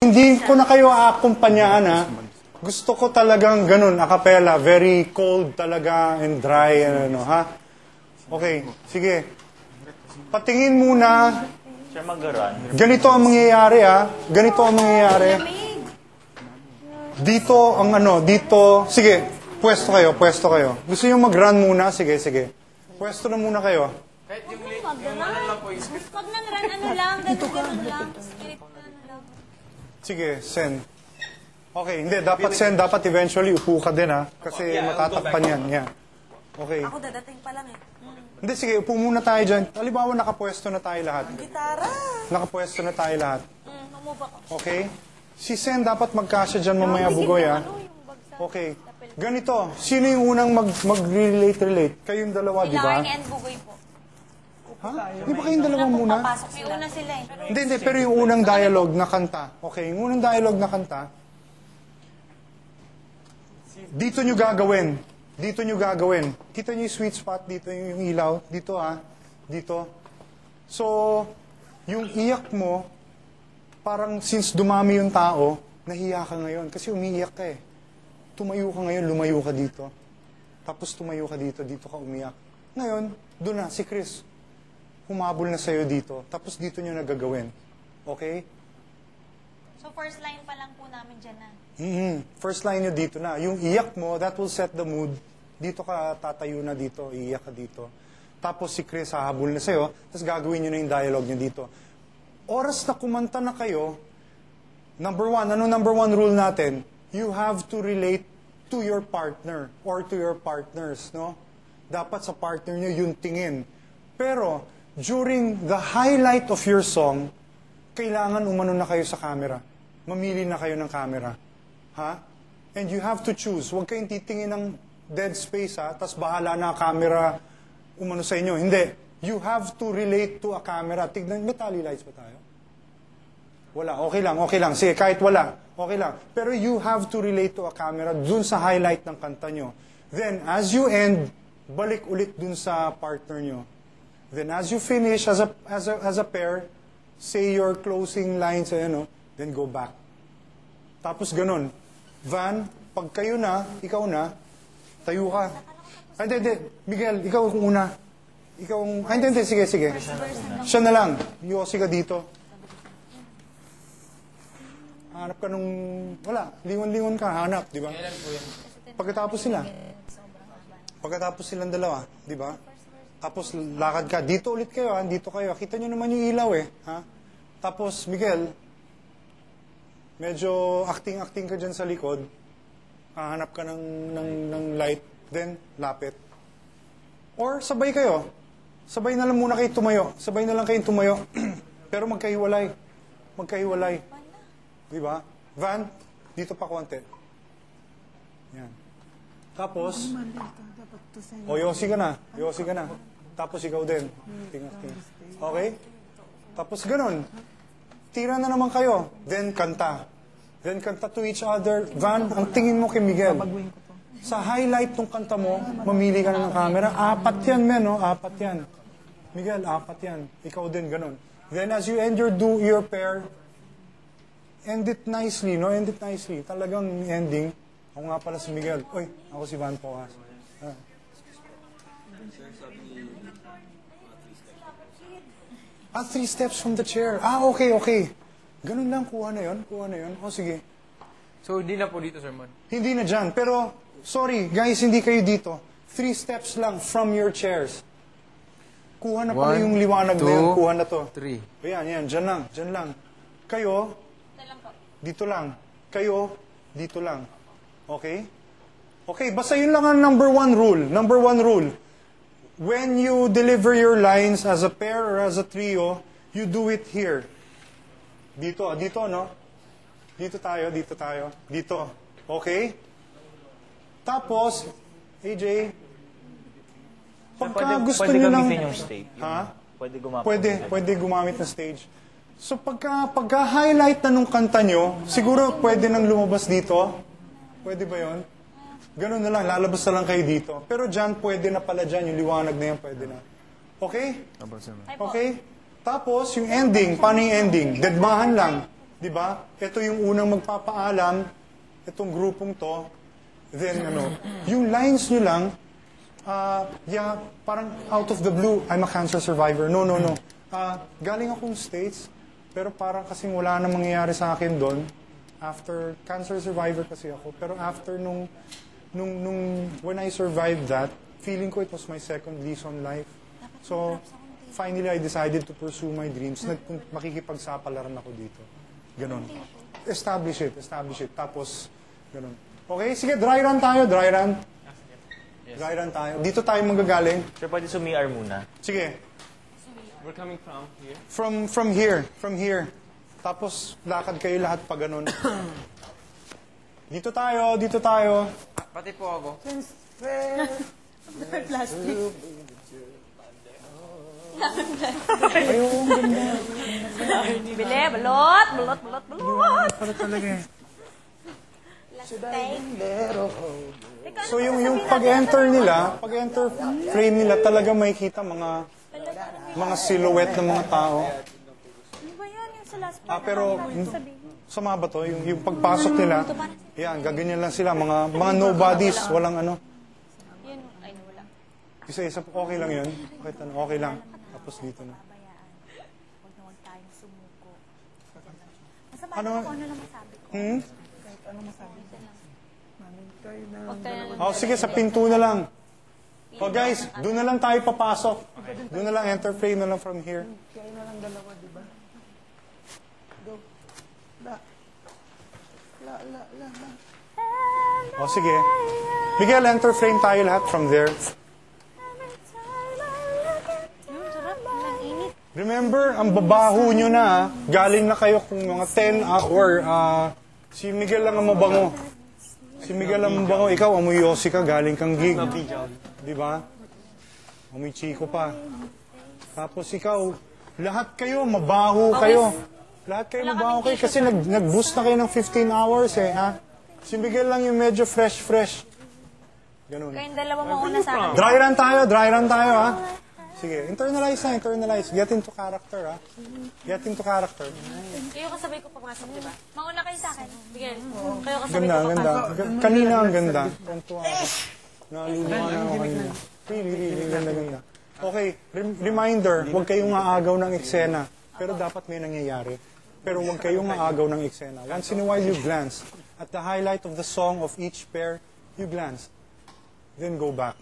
Hindi ko na kayo aakumpanyaan, ha? Gusto ko talagang ganun, a cappella, very cold talaga and dry, ano, ha? Okay, sige. Patingin muna. Ganito ang mangyayari, ha? Ganito ang mangyayari. Dito, ang ano, dito, sige, pwesto kayo, pwesto kayo. Gusto nyo mag-run muna? Sige, sige. Pwesto na muna kayo. Kahit yung lang po yung script. Pag nang-run, ano lang, ganun lang. Script na ano lang. Sige, send. Okay, hindi, dapat send, dapat eventually upo ka din, ha? Kasi matatakpan yan, yeah. Okay. Ako dadating pa lang eh. Hindi, sige, upo muna tayo dyan. Halimbawa, nakapwesto na tayo lahat. Gitara! Nakapwesto na tayo lahat. Mamove ako. Okay? Si Sen dapat magkasya dyan mamaya, Bugoy, ha? Okay. Ganito, sino yung unang mag-relate? Kayong dalawa, di ba? Larry and Bugoy po. Ha? Di ba kayong dalawa muna? Papasok sila. May una sila eh. Hindi, hindi, pero yung unang dialogue na kanta. Okay, yung unang dialogue na kanta, dito nyo gagawin. Dito nyo gagawin. Kita nyo yung sweet spot dito, yung ilaw. Dito, ha? Dito. So, yung iyak mo, parang since dumami yung tao, nahiya ka ngayon. Kasi umiiyak ka eh. Tumayo ka ngayon, lumayo ka dito. Tapos tumayo ka dito, dito ka umiyak. Ngayon, doon na, si Chris. Humabol na sa'yo dito. Tapos dito nyo nagagawin. Okay? So first line pa lang po namin dyan na. First line nyo dito na. Yung iyak mo, that will set the mood. Dito ka tatayo na dito, iiyak ka dito. Tapos si Chris hahabol na sa'yo, tapos gagawin nyo na yung dialogue nyo dito. Oras na kumanta na kayo, number one, ano number one rule natin? You have to relate to your partner or to your partners, no? Dapat sa partner nyo yung tingin. Pero, during the highlight of your song, kailangan umano na kayo sa camera. Mamili na kayo ng camera. Ha? And you have to choose. Huwag kayong titingin ng dead space, ha? Tapos bahala na camera umano sa inyo. Hindi. You have to relate to a camera. Tignan, may tally lights ba tayo? Wala. Okay lang, okay lang. Sige, kahit wala. Okay lang. Pero you have to relate to a camera dun sa highlight ng kanta nyo. Then, as you end, balik ulit dun sa partner nyo. Then, as you finish as a pair, say your closing lines, ano, then go back. Tapos ganun. Van, pag kayo na, ikaw na, tayo ka. Ay, hindi. Miguel, ikaw kung una. Ikaw ang... Ay, hindi. Sige, sige. Siya na lang. Yosi ka dito. Hanap ka nung... Wala. Lingon-lingon ka. Hanap, di ba? Pagkatapos sila. Pagkatapos silang dalawa, di ba? Tapos lakad ka. Dito ulit kayo, ha? Dito kayo. Kita nyo naman yung ilaw, eh. Ha? Tapos, Miguel, medyo acting-acting ka dyan sa likod. Hahanap ka ng light. Then, lapit. Or, sabay kayo. Sabay na lang muna kayo tumayo. Sabay na lang kayo tumayo. Pero magkahiwalay. Magkahiwalay. Di ba? Van, dito pa konti. Yan. Tapos, Yosi ka na. Yosi ka na. Tapos ikaw din. Acting-acting. Okay? Tapos ganun. Tira na naman kayo. Then, kanta. Then, kanta to each other. Van, ang tingin mo kay Miguel. Sa highlight ng kanta mo, mamili ka na ng camera. 4 yan, men, no? 4 yan. Miguel, 4 yan. Ikaw din, ganun. Then, as you end your pair, end it nicely, no? End it nicely. Talagang ending. Ako nga pala si Miguel. Uy, ako si Van Poas. 3 steps from the chair. Okay, okay. Ganun lang, kuha na yun. Kuha na yun. O, sige. So, hindi na po dito, Sermon? Hindi na dyan. Pero, sorry, guys, hindi kayo dito. 3 steps lang from your chairs. Kuha na pala yung liwanag na yun. Kuha na to. 3. Ayan, yan. Dyan lang. Dyan lang. Kayo, dito lang. Kayo, dito lang. Okay? Okay, basta yun lang ang number 1 rule. Number 1 rule. When you deliver your lines as a pair or as a trio, you do it here. Dito, dito, no? Dito tayo, dito tayo. Dito. Okay? Tapos, AJ, pagka gusto nyo lang... Pwede gamitin yung stage. Ha? Pwede gumamit ng stage. So, pagka-highlight na nung kanta nyo, siguro pwede nang lumabas dito. Pwede ba yon? Ganun na lang, lalabas na lang kayo dito. Pero dyan, pwede na pala dyan, yung liwanag na yan, pwede na. Okay? Okay? Tapos, yung ending, paano yung ending? Deadmahan lang. Di ba? Ito yung unang magpapaalam, itong grupong to, then yung lines nyo lang, yeah, parang out of the blue, I'm a cancer survivor. No. Galing akong States, pero parang kasing wala na mangyayari sa akin doon. After, cancer survivor kasi ako, pero after when I survived that, feeling ko it was my second lease on life. So, finally, I decided to pursue my dreams. Makikipagsapalaran ako dito. Ganon. Establish it. Tapos, ganon. Okay, sige, dry run tayo, dry run. Dry run tayo. Dito tayo manggagaling. Sir, pwede sumi-R muna. Sige. We're coming from here. From here. Tapos, lakad kayo lahat pa ganon. Dito tayo. Pati po ako. Plastic. Bili, balot. Para talaga eh. Ikaw, So yung pag-enter frame nila talaga makikita mga silhouette ng mga tao. Ano ba yun? Yung sa last part. Pero Sabihin. sama ba to? Yung pagpasok nila, yan, gaganyan lang sila, mga nobodies, walang ano. Yun, ay wala. Isa-isa, okay lang yun. Okay lang. Tapos dito na. Huwag tayong sumuko. Masama Ano? ako, ano lang masabi ko. Huwag tayo Sige, sa pinto na lang. Oh guys, doon na lang tayo papasok. Doon na lang, enter frame na lang from here. Kaya na lang dalawa, di ba? Go. La. Sige. Miguel, enter frame tayo lahat from there. Sarap, ang init. Remember, ang babaho nyo na, galing na kayo kung mga 10 hour. Si Miguel lang ang mabango. Ikaw, amoy yosi ka, galing kang gig. Di ba? Amoy chiko pa. Tapos ikaw, lahat kayo, mabaho kayo. Lahat kayo mabaho kayo kasi nag-boost na kayo ng 15 hours ha? Si Miguel lang yung medyo fresh. Ganun. Kayong dalawa mauna sa akin. Dry run tayo ha? Sige, internalize. Get into character ha? Kayo kasabay ko pumasok, di ba? Mauna kayo sa akin. Sige, kayo kasabay ko Ganda. papasok. Kanina ang ganda. Tuntua ako. Naluluwa na ako kanina. Really, ganda. Okay, reminder, huwag kayong aagaw ng eksena. Pero dapat may nangyayari. Pero huwag kayong aagaw ng eksena. Once in a while, you glance. At the highlight of the song of each pair, you glance. Then go back.